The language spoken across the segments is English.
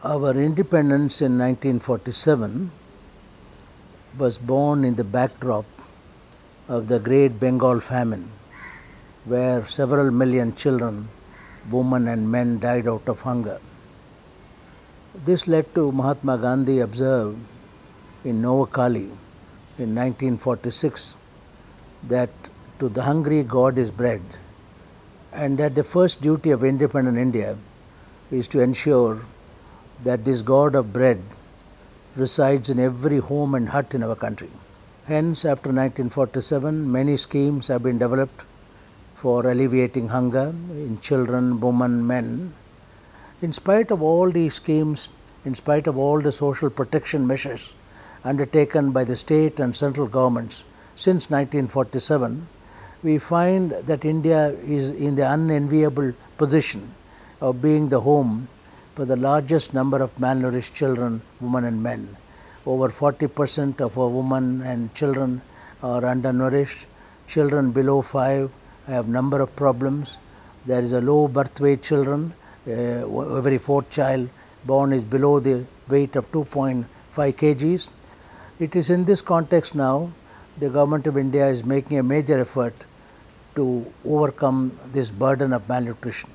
Our independence in 1947 was born in the backdrop of the Great Bengal famine, where several million children, women and men died out of hunger. This led to Mahatma Gandhi observed in Novakali in 1946 that to the hungry God is bread, and that the first duty of independent India is to ensure that this God of bread resides in every home and hut in our country. Hence, after 1947, many schemes have been developed for alleviating hunger in children, women, men. In spite of all these schemes, in spite of all the social protection measures undertaken by the state and central governments since 1947, we find that India is in the unenviable position of being the home for the largest number of malnourished children, women and men. Over 40% of our women and children are undernourished. Children below 5 have number of problems. There is a low birth weight children. Every fourth child born is below the weight of 2.5 kgs. It is in this context now the Government of India is making a major effort to overcome this burden of malnutrition.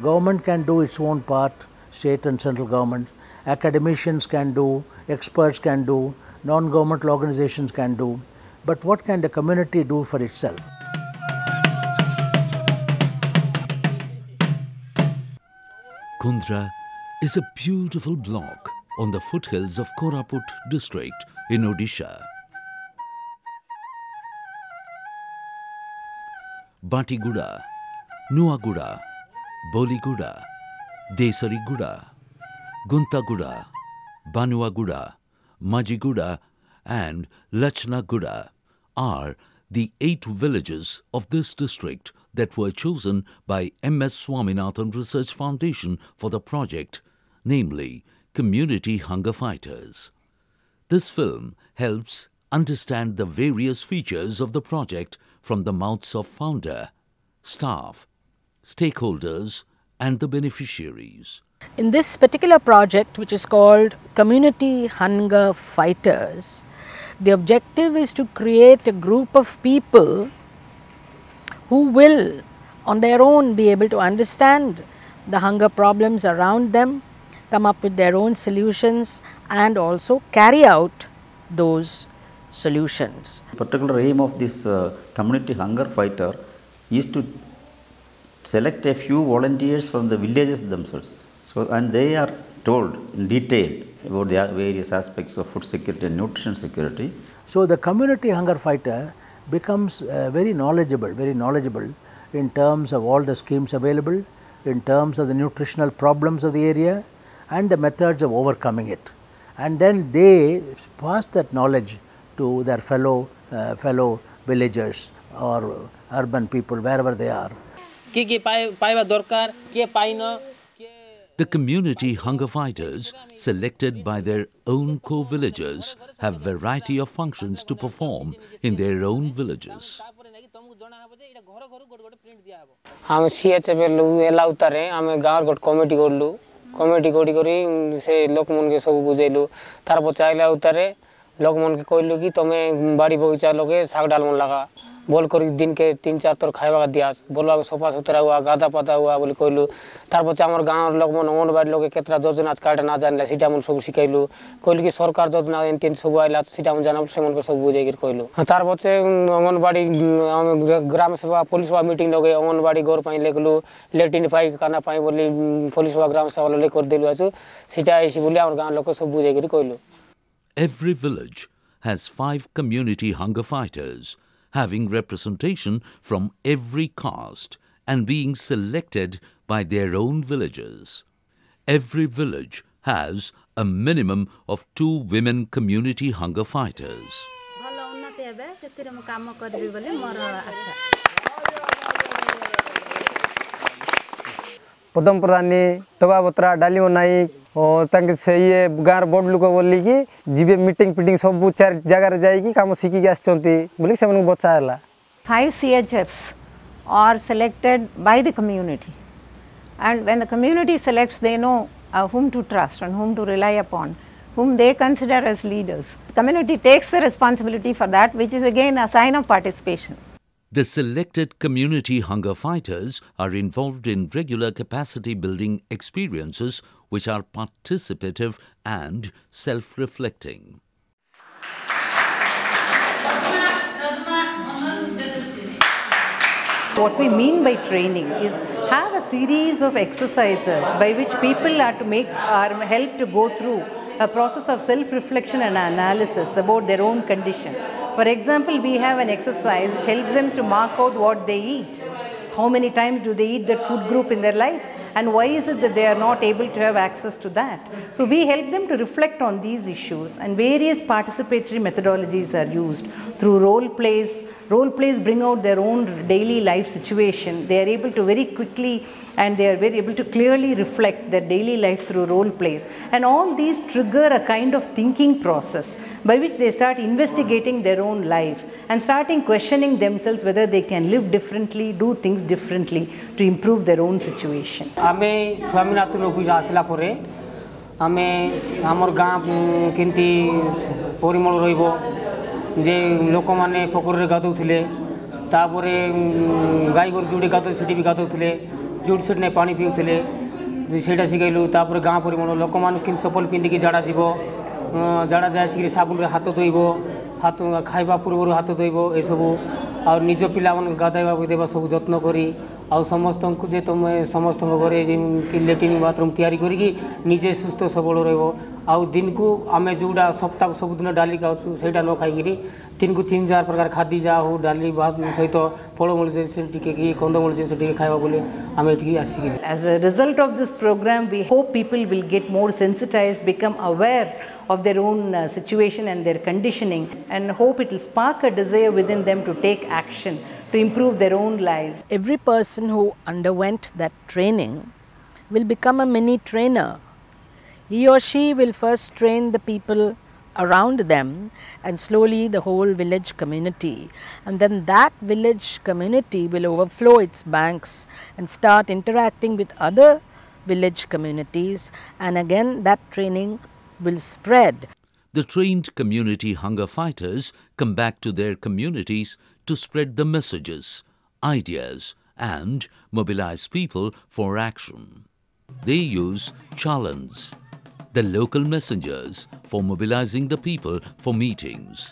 Government can do its own part, state and central government, academicians can do, experts can do, non-governmental organizations can do, but what can the community do for itself? Kundra is a beautiful block on the foothills of Koraput district in Odisha. Batiguda, Nuaguda, Boliguda, Desariguda, Guntaguda, Banuaguda, Majiguda and Lachnaguda are the 8 villages of this district that were chosen by M.S. Swaminathan Research Foundation for the project, namely Community Hunger Fighters. This film helps understand the various features of the project from the mouths of founder, staff, stakeholders and the beneficiaries. In this particular project, which is called Community Hunger Fighters, the objective is to create a group of people who will on their own be able to understand the hunger problems around them, come up with their own solutions and also carry out those solutions. The particular aim of this community hunger fighter is to select a few volunteers from the villages themselves. So, and they are told in detail about the various aspects of food security and nutrition security. So the community hunger fighter becomes very knowledgeable in terms of all the schemes available, in terms of the nutritional problems of the area and the methods of overcoming it. And then they pass that knowledge to their fellow villagers or urban people, wherever they are. The community hunger fighters, selected by their own co-villagers, have variety of functions to perform in their own villages. हम CHF एला उतारे हमें गाँव गोट committee करलु committee कोडी करी से लोक मन के सब बुझेलु तार पचाइला उतारे लोक मन के कहलु कि तमे बाड़ी बगीचा लगे साग डाल मन लगा बोल करी दिन के 3-4 तोर खाइबा का दियास बोलवा सफा सुथरा हुआ गादा पाता हुआ बोली कहलु तार पचा हमर गाँव लोक मन अंगनबाड़ी लोग केतरा योजना काट ना जानला सीटा मन सब सिखाइलु कहलु कि सरकार योजना एनतेन सब आइला सीटा मन जानब से मन को सब बुझाइ कर कहलु तार पचे अंगनबाड़ी ग्राम सभा पुलिस वा मीटिंग लगे अंगनबाड़ी घर पाई लेगलु लेटिन पाई खाना पाई बोली पुलिस वा ग्राम सभा ले कर देलु आछु सीटा आइसी बोली हमर गाँव लोग सब बुझाइ कर कहलु. Every village has 5 community hunger fighters, having representation from every caste and being selected by their own villagers. Every village has a minimum of 2 women community hunger fighters. प्रथम प्रधानी टबा बतरा डाली बनाई और तंग से ये गार बोर्ड लोक बोली कि जीबे मीटिंग पिटिंग सब 4 जगह रे जाई कि काम सिखी के आछंती बोली से मन बच्चा हला. 5 CHFs are selected by the community, and when the community selects, they know whom to trust and whom to rely upon, whom they consider as leaders. The community takes the responsibility for that, which is again a sign of participation. The selected community hunger fighters are involved in regular capacity building experiences which are participative and self-reflecting. What we mean by training is have a series of exercises by which people are helped to go through a process of self-reflection and analysis about their own condition. For example, we have an exercise which helps them to mark out what they eat. How many times do they eat that food group in their life? And why is it that they are not able to have access to that? So we help them to reflect on these issues, and various participatory methodologies are used through role plays. Role plays bring out their own daily life situation. They are able to very quickly and they are very able to clearly reflect their daily life through role plays. And all these trigger a kind of thinking process by which they start investigating their own life and starting questioning themselves whether they can live differently, do things differently to improve their own situation. आमे स्वामीनाथन को आसला परे आमे हमर गाँ केंती परिमल रहिबो जे लोक माने पोखर रे गाधौथिले तापरे गाय गोर जुडी गाधौ सिटी भी गाधौथिले जुड सिट ने पानी पिउथिले सेटा सिखाइलु तापरे गाँ परिमल लोक मान किन चपल पिंदी की जाडा जीवो जाडा जाय सिकरी साबुन रे हाथ धोइबो हाथ खाइबा पूर्व हाथ धोइबो ए सब आ निज पिला मन गाधाइबा देबा सब जत्न करी आ समस्त को जे तुम समस्त घरे लैट्रिन बाथरूम तैयारी करी निजे सुस्थ सबल रहिबो आ दिन को आमे जोड़ा सप्ताह को सब दिन डाली खाऊँ से न खाई दिन को 3-4 प्रकार खाद्य जा हो डाली भात सहित फलमूल जिनस टी कंदमूल जिनस टी खाइबा बोले आम ये आसिक. As a result of this program, we hope people will get more sensitized, become aware of their own situation and their conditioning, and hope it will spark a desire within them to take action to improve their own lives. Every person who underwent that training will become a mini trainer. He or she will first train the people around them and slowly the whole village community, and then that village community will overflow its banks and start interacting with other village communities, and again that training will spread. The trained community hunger fighters come back to their communities to spread the messages, ideas and mobilize people for action. They use chalans, the local messengers, for mobilizing the people for meetings.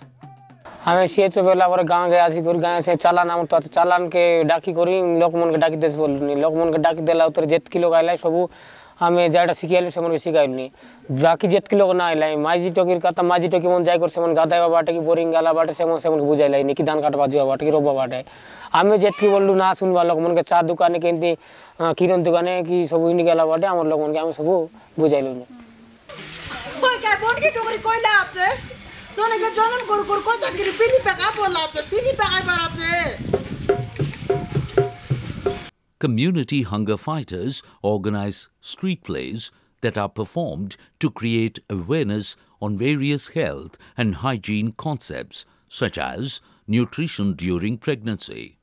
हमें CH बेला पर गांव गया सी गुर गांव से चालान आम तो चालान के डाकी करी लोक मन के डाकी देश बोलनी लोक मन के डाकी देला उतर जेत किलो गाइला सब हमें जाडा सिखियालु से मन सिखाइलनी बाकी जेत किलो ना आइला माजी टोकीर का त माजी टोकी मन जाय कर से मन गादाइबा बाटे की बोरिंग गाला बाटे से मन बुझाइला नि कि धान काटबा जुआ बाटे की रोबा बाटे हमें जेत की बोललु ना सुनबा लोक मन के चा दुकाने केंती किरण दुकाने की सब इनी गाला बाटे हमर लोक मन के हम सब बुझाइलु कोई का बोन की टोकरी कोइला आछे तोने के जनम कर कर को चाकरी पिली पेका बोला आछे पिली पेका बाराछे. Community hunger fighters organize street plays that are performed to create awareness on various health and hygiene concepts such as nutrition during pregnancy,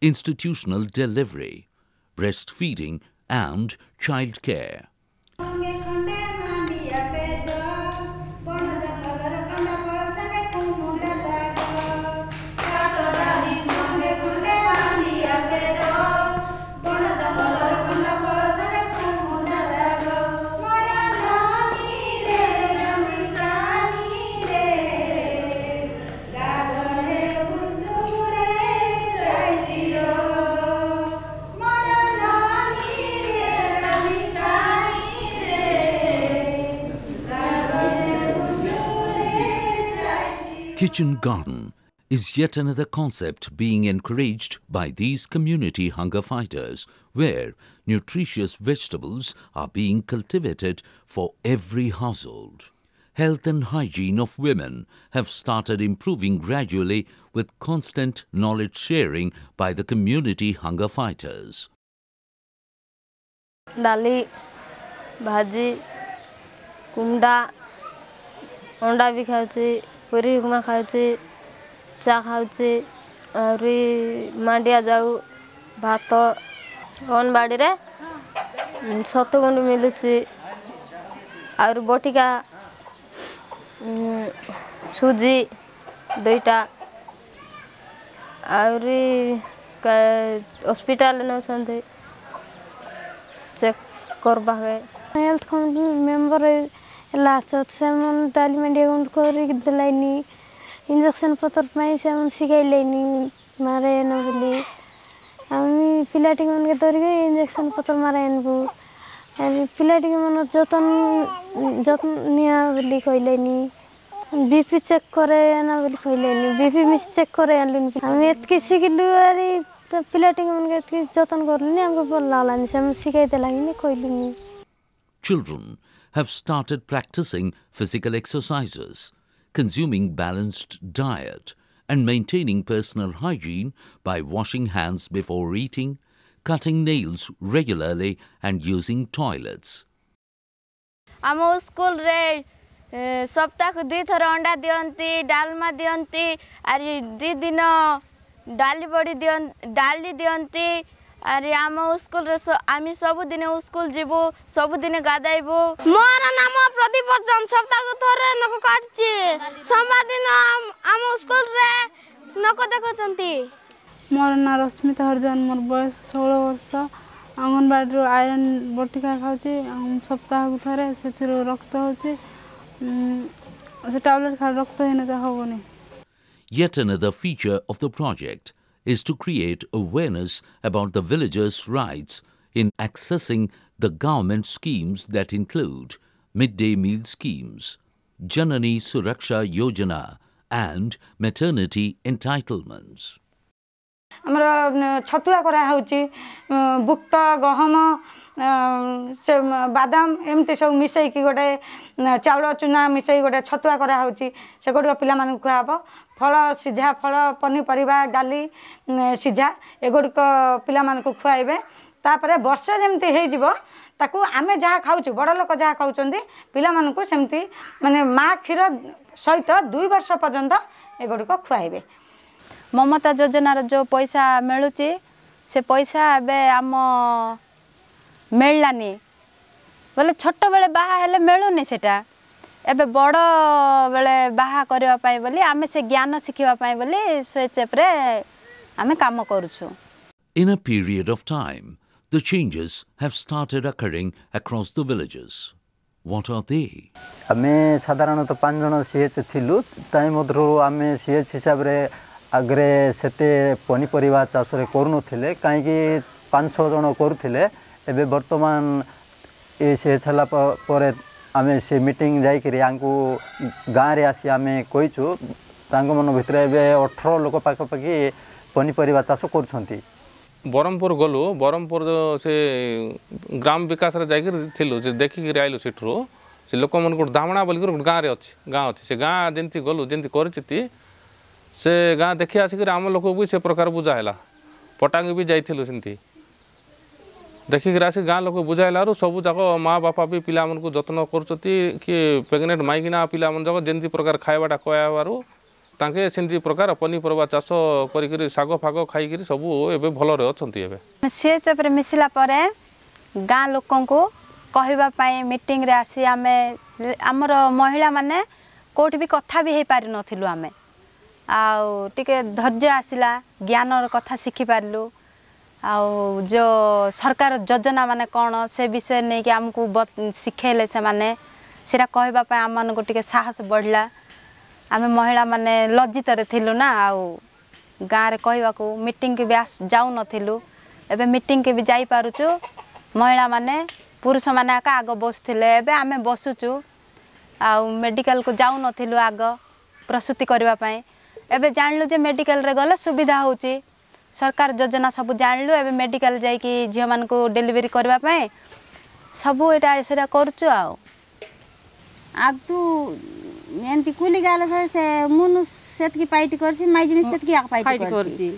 institutional delivery, breastfeeding and child care. Kitchen garden is yet another concept being encouraged by these community hunger fighters, where nutritious vegetables are being cultivated for every household. Health and hygiene of women have started improving gradually with constant knowledge sharing by the community hunger fighters. Dali, bhaji, kumda, onda bhi khauchi, पूरी उपमा खाऊँ चा खाऊँ और मांडिया जाऊ भात अंगनबाड़ी रे 7 गुंड मिलुची और बटिका सुजी 2टा और हॉस्पिटल नौ चेक करबा हेल्थ मेंबर डाली मेडिकल करनी इंजेक्शन पतर से शिखाइलेनी मारे बोली आम पिलाटी मन के धरिक इंजेक्शन पतर माराइनबू पिलाटी मन जतन जतन निया बोली कहलेनी बीपी चेक करे ना बोली कहलेनी बीपी मिस चेक करे आनलिन हम एतकी शिखलु अरे पिलाटी मन के जतन करलिनी हमको भल लागलानी से हम शिखाइ देलानी कहलिनी. Children have started practicing physical exercises, consuming balanced diet, and maintaining personal hygiene by washing hands before eating, cutting nails regularly, and using toilets. आम स्कूल रे सप्ताह को 2 थर अंडा दियंती डालमा दियंती अरे 2 दिन डाली बड़ी डाली दियंती अरे आम स्कूल रे आमी सब दिन स्कूल जीवो सब दिन गादाइबो. मोर नाम प्रदीप जन सप्ताह को थरे नक काटची सोमवार दिन आम स्कूल रे नक देखचंती. मोर ना रश्मिता हरजन मोर बयस 16 वर्ष अंगनवाड़ी रो आयरन बटिका खाउची सप्ताह को थरे से रक्त होची से टैबलेट खा रक्त हेने त होबनी. Yet another feature of the project is to create awareness about the villagers' rights in accessing the government schemes that include midday meal schemes, Janani Suraksha Yojana, and maternity entitlements. हमरा छतुआ करा होची बुट गहम से बादाम एमती सब मिसई की गोटे चाउल चुना मिसई गोटे छतुआ करा होची से गोटे पिला मानू खुआब फल सिझा फल पनीपरिबा डाली सिझा एगुड़िक पिला मानू खुआइबे तापर वर्षे जमती हे जिवो ताकू आमे जहाँ खाऊँ बड़ लोक जहाँ खाऊँ पिला मानू सेमती माने माँ क्षीर सहित 2 वर्ष पर्यंत एगुड़िक खुआइबे. ममता योजनार जो पैसा मिलूची से पैसा एबे आम मिललानी बोले छोट बेले बाहा हेले मिलूनी सेटा एबे बड़ बेले बाहा करबा पई बोली आमे से ज्ञान शिखिबा पई बोली स्वेचेप रे आमे काम करूछु. In a period of time, the changes have started occurring across the villages. What are they? आमे साधारणतः 5 जन सीएच थिलु ताई मधुर आमे सीएच हिसाब रे आगरे सेते पनीपरिबा चाष करूनथिले कहीं 5-6 जन करूथिले एबे वर्तमान ए से छला परे आमे से मीटिंग जाई करी आंकु गाँ रे आसी आमे कहिछु तांको मन भितर एबे 18 लोक पाख पाखी पनीपरिबा चाष करूछंती. बरमपुर गलु बरमपुर से ग्राम विकास रे जाई करी थिलु जे देखि करी आइलु सेठरो से लोक मन को दामणा बोल कर गाँ रे अछि से गाँ जेंती गलु जेंती करचिती से गाँ देखि आसिक आम लोक भी से प्रकार बुझाला पटांग भी जाइलु सेमती देखिक आसिक गाँ लोक बुझाइलार सब जाक माँ बापा भी पिला मन को जत्न करछती कि प्रेग्नेंट माइकिना पिला मन जाक जेंती प्रकार खाइबाटा कहबारु तांके सेंती प्रकार पनीपरिबा चाष करी साग फाग खाई सब एबे भल रे अछंती. एबे से चपरे मिसिला परे गाँ लोकन को कहबा पई मीटिंग रे आसी आमे हमर महिला माने कोठी भी कथा भी हे पारि नथिलु आमे आउ टिके धैर्य आसिला ज्ञानर कथा शिखि पारलु आउ जो सरकार योजना माने कौन से विषय नहीं कि आमको शिखेले से माने सेरा कहबा पई आम मन को टिके साहस बढ़ला. आमे महिला माने लज्जित रे थिलु ना आउ गाँ रे कहबा को मीटिंग के भी जाऊ नथिलु एबे मीटिंग के भी जाई पारुचु महिला माने पुरुष माने आग बसथिले एबे आमे बसुचु आउ मेडिकल को जाऊ नथिलु आग प्रसूति करबा पई एबे जानलु जे मेडिकल रे गले सुविधा होची सरकार योजना सब जानलु एबे मेडिकल जाई कि झियो मान को डिलीवरी करबा पई सब एटा सेरा करचु आउ आगतु एंती कुली गाल से मुनु सेत की पाइटी करसी माइजिनी सेत की आक पाइटी करसी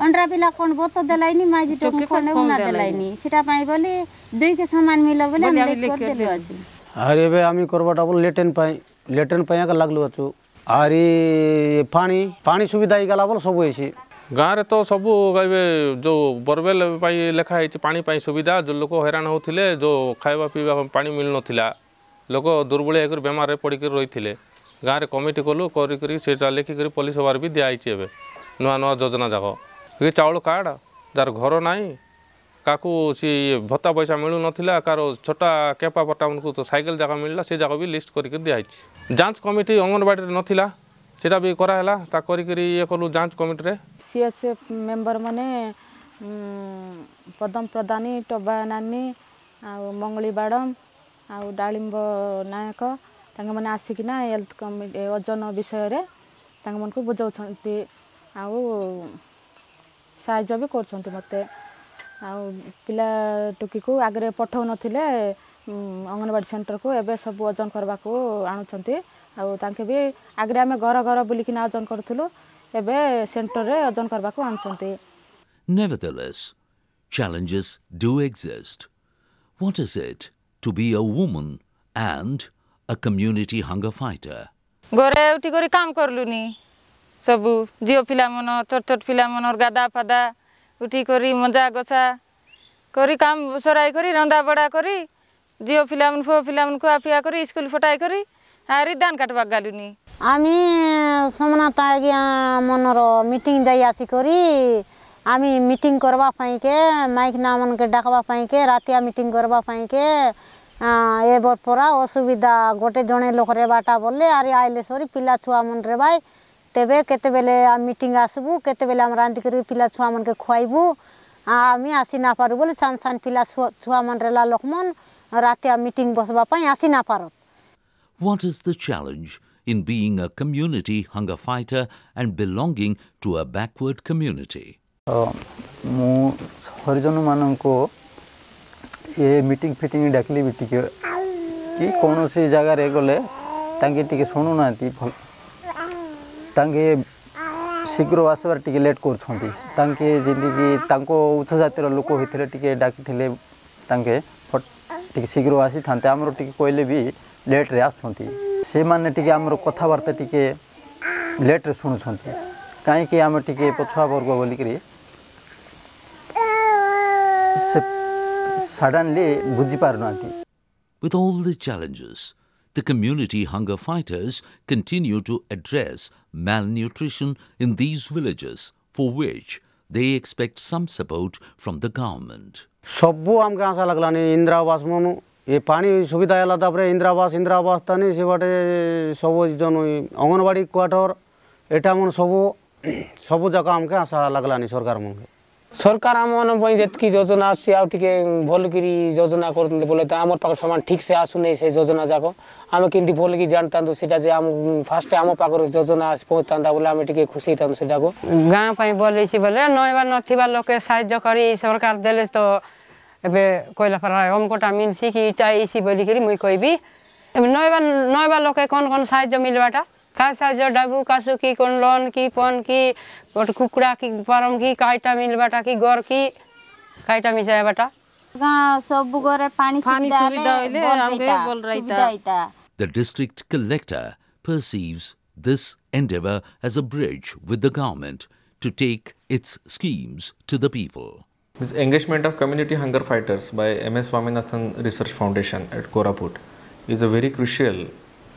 अंडरा पिला कोन बत देलाइनी माइजी टक कोन उना देलाइनी सेटा पाई बोली दुई के समान मिलो बोले हम लेट कर देलु अछि. अरे बे आमी करबाटा बोल लेटेन पाई का लागलु अछु आरी पानी पानी सुविधा ही गला बोल सब होइसी गाँव तो सब कहबे जो बोरवेल पाई लेखा है पानी पाई सुविधा जो लोक हैरान होथिले जो खाइबा पीबा पानी मिल नथिला लोक दुर्बल होकर बेमार पड़क रही गाँव में कमिटी कलु कर लिखिक पुलिस सभार भी दिखाई एवं नुआ नुआ योजना जाक ये चाउल कार्ड जार घर ना काकू सी भत्ता पैसा मिलू ना कार छोटा केपा पट्टा उनको तो साइकेल जगह मिलला से जगह भी लिस्ट करके दिखाई जांच कमिटी अंगनवाड़ी नाला सेटा भी कराला ये कलु जांच कमिटी रे सीएचएफ मेंबर माने पदम प्रधानी टबा नानी आ मंगली बाड़म आ डालिंब नायक तांग माने आसिकिना हेल्थ कमिटी ओजन विषय रे तांग मन को बुझाउछंती आ साहाय्य भी करछंती मते आ पिला टुकी को आगरे पठाउ नथिले अंगनवाड़ी सेंटर को एबे सब ओजन करबा को आणुछंती आ तांके भी आगरे हमें घर घर बुलिकिना ओजन करथुलु एबे सेंटर रे ओजन करबा को आणुछंती. Nevertheless, challenges do exist. What is it to be a woman and a community hunger fighter? घरे उठी करी काम करलुनी सब झील पिला मन छोट छोट पिला मन गादा फादा उठी करी मजा गसा करी काम सराई करी रंदा बड़ा करी झील पिला मन फो पिला मन खुआ पिया करी स्कूल फटाई करी आरी धान काटवा गालुनी. आमी सोमनाथ आज्ञा मनर मीटिंग जाई आसी करी आमी मीटिंग करबा पाई के माइक ना मन के डाकबा पाई के रातिया मीटिंग करबा पाई के ए बरपरा असुविधा गोटे जने लोक रे बाटा बोले आरे आइले सरी पिला छुआ मन रे भाई तेबे केते बेले मीटिंग आसबु केते बेले हम रांदी करी पिला छुआ मन के खुआइबु आमी आसी ना पारु बोले सान सान पिला छुआ मन रेला लोक मन रातिया मीटिंग बसबा पाई आसी ना पारत. What is the challenge in being a community hunger fighter and belonging to a backward community? मु हरिजन मान को ये मीटिंग फिटिंग डाकली भी टिके कि कौन सी जगह रे गले तांगे टिके सुनु नाती तांगे शीघ्र आसबार टिके लेट करछंती तांके जिंदगी तांको उच्च जातिर लोक होइथिले टिके डाकिथिले तांके टिके शीघ्र आसी थांते हमरो टिके कोइले भी लेट रे आछंती से माने टिके हमरो कथा वार्ता टिके लेट रे सुनुछंती काहे कि हम टिके पछुआ वर्ग बोली करी suddenly बुझी पार नाती. With all the challenges, the community hunger fighters continue to address malnutrition in these villages, for which they expect some support from the government. सबू आमके आशा लगलानी इंदिरा आवास मनु ये पानी सुविधा है तापर इंदिरा आवास तानी से बाटे सब जन अंगनवाड़ी क्वार्टर एटा मन सबू जगह आमके आशा लगलानी सरकार मन के सरकार आम जी योजना आटे भल कि योजना करते बोले तो आम पाखे सामान ठीक से आसुना से योजना जाक आम कि भल कि जानता से आम फास्ट आम पाखे योजना पहुँचता बोले आम टे खुशी होता से गाँव बोले बोले नईबा ना लोक साहय करी सरकार देले तो एबे कहला पर हमकोटा मिलसी कि इटा इसी बोलिक मुई कहबी नईबा लोक कौन कौन साहय मिलवाटा का साहय डाबू कासु की कौन लोन की पन की गोटे कुकुड़ा की फार्म की काईटा मिलबाटा की गोर की काईटा मिसाबाटा गाँ सब घरे पानी सुविधा बोल रहीता. The district collector perceives this endeavor as a bridge with the government to take its schemes to the people. This engagement of community hunger fighters by MS Swaminathan Research Foundation at Koraput is a very crucial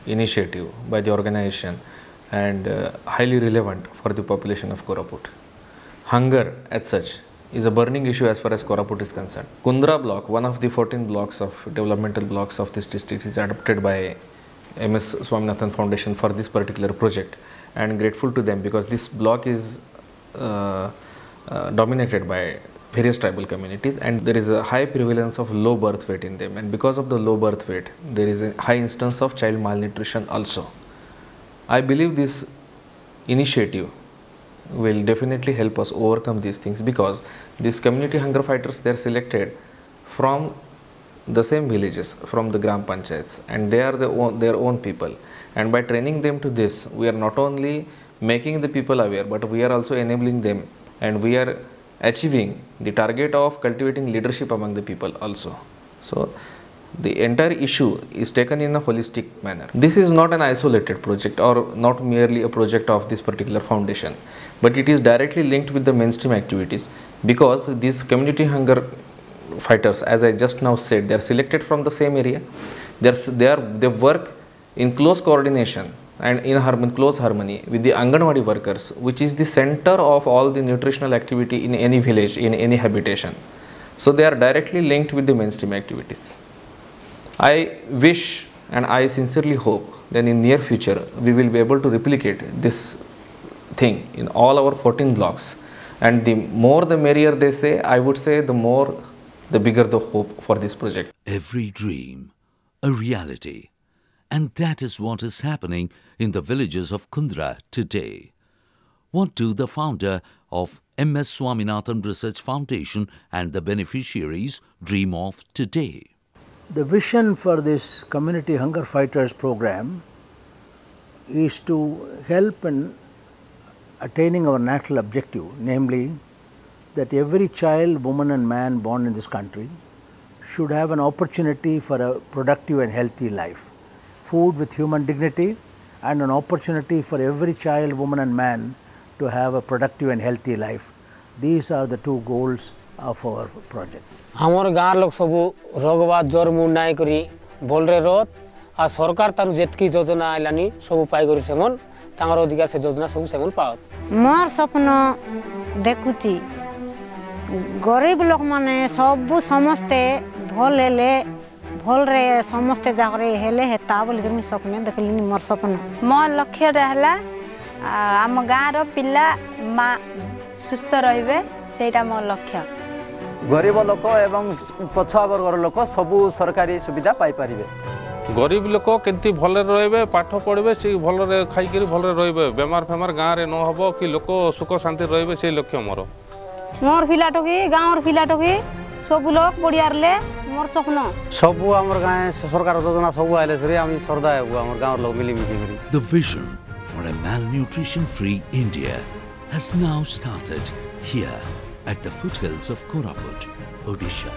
initiative by the organization and highly relevant for the population of Koraput. Hunger as such is a burning issue as far as Koraput is concerned. Kundra block, one of the 14 blocks of developmental blocks of this district, is adopted by MS Swaminathan Foundation for this particular project, and grateful to them because this block is dominated by various tribal communities and there is a high prevalence of low birth weight in them, and because of the low birth weight there is a high instance of child malnutrition also. I believe this initiative will definitely help us overcome these things because these community hunger fighters, they are selected from the same villages, from the Gram Panchayats, and they are their own people, and by training them to this we are not only making the people aware but we are also enabling them and we are achieving the target of cultivating leadership among the people also. So the entire issue is taken in a holistic manner. This is not an isolated project or not merely a project of this particular foundation, but it is directly linked with the mainstream activities because these community hunger fighters, as I just now said, they are selected from the same area, They work in close coordination and in close harmony with the Anganwadi workers, which is the center of all the nutritional activity in any village, in any habitation. So they are directly linked with the mainstream activities. I wish and I sincerely hope that in near future we will be able to replicate this thing in all our 14 blocks, and the more the merrier, they say. I would say the bigger the hope for this project. Every dream, a reality. And that is what is happening in the villages of Kundra today. What do the founder of MS Swaminathan Research Foundation and the beneficiaries dream of today? The vision for this Community Hunger Fighters program is to help in attaining our national objective, namely that every child, woman and man born in this country should have an opportunity for a productive and healthy life. Food with human dignity and an opportunity for every child, woman and man to have a productive and healthy life. These are the two goals of our project. हमर गाँव लोग सब रोगबाद जोर मुंड नाई करी बोल रहे रोत आ सरकार तारु जेतकी योजना आइलानी सब पाई करी सेमन तांगर अधिकार से योजना सब सेमन पावत मोर स्वप्न देखुची गरीब लोक माने सब समस्ते भले भल रे समस्ते जागरे हेले हेता बोली के स्वप्न देखलिनी मोर स्वप्न मोर लक्ष्य रहला आम गाँव रो पिला माँ सुस्थ रहिबे सेटा मोर लक्ष्य गरीब लोक एवं पछुआ वर्गर लोक सबू सरकारी सुविधा पाई परिबे गरीब लोक केंती भले रहबे पाठ पढ़बे से भले खाई करी भले रहबे बेमार फेमार गाँव रे न हबो कि लोक सुख शांति रहबे से लक्ष्य मोर पिलाटोकी गाँव पिलाटोकी सब लोग बढ़िया रले मोर स्वप्न सबू हमर गाँव सरकार योजना सब आइले सरी हम सरदा हमर गाँव लोग मिली मिसी करी The vision for a malnutrition-free India has now started here at the foothills of Koraput, Odisha.